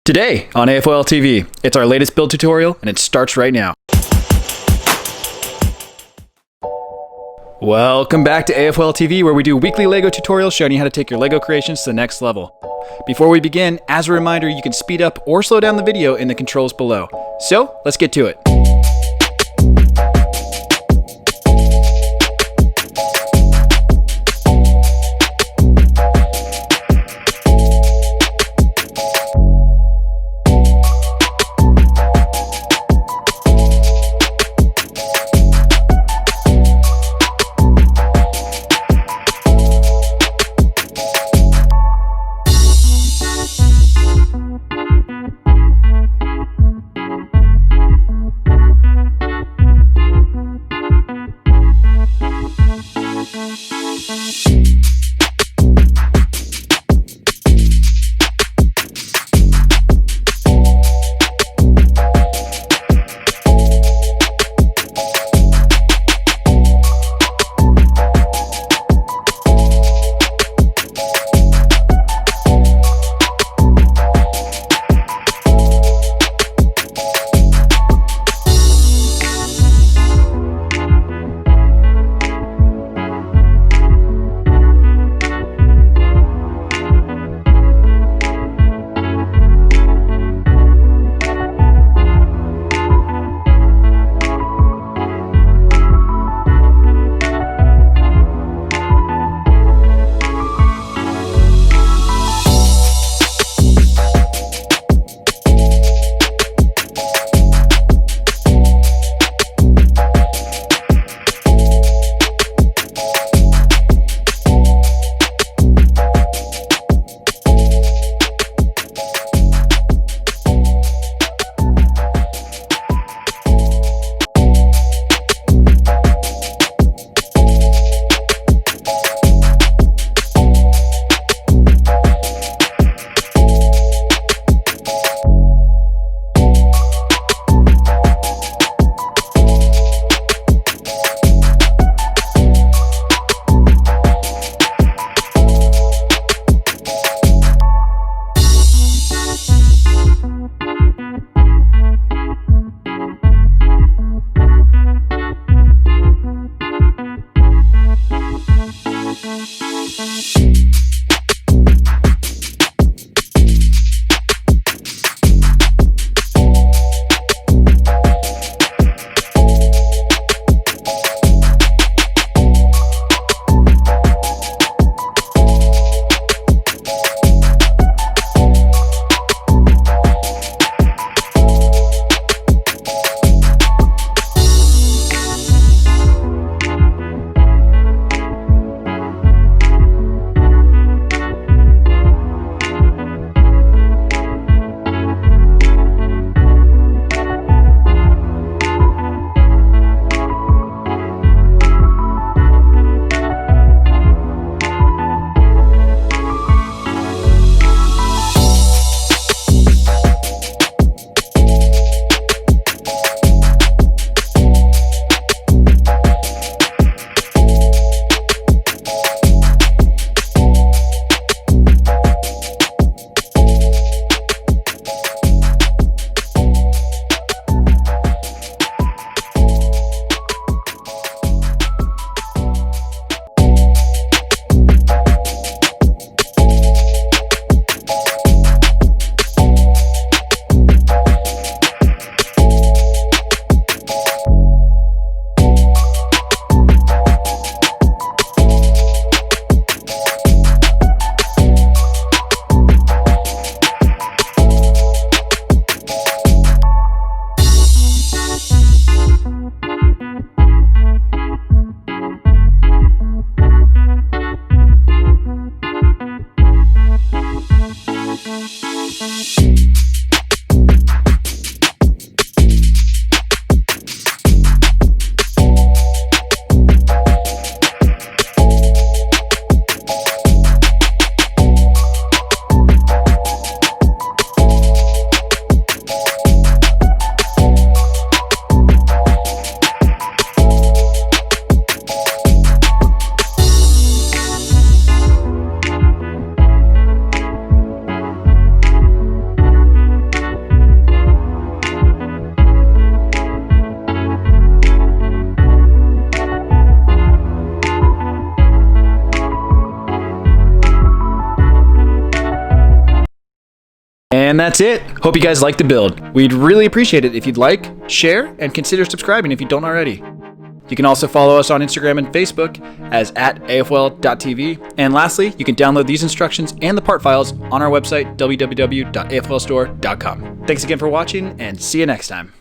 Today on AFOL TV, it's our latest build tutorial and it starts right now. Welcome back to AFOL TV, where we do weekly LEGO tutorials showing you how to take your LEGO creations to the next level. Before we begin, as a reminder, you can speed up or slow down the video in the controls below. So, let's get to it. And that's it. Hope you guys liked the build. We'd really appreciate it if you'd like, share, and consider subscribing if you don't already. You can also follow us on Instagram and Facebook as @afl.tv. And lastly, you can download these instructions and the part files on our website, www.aflstore.com. Thanks again for watching, and see you next time.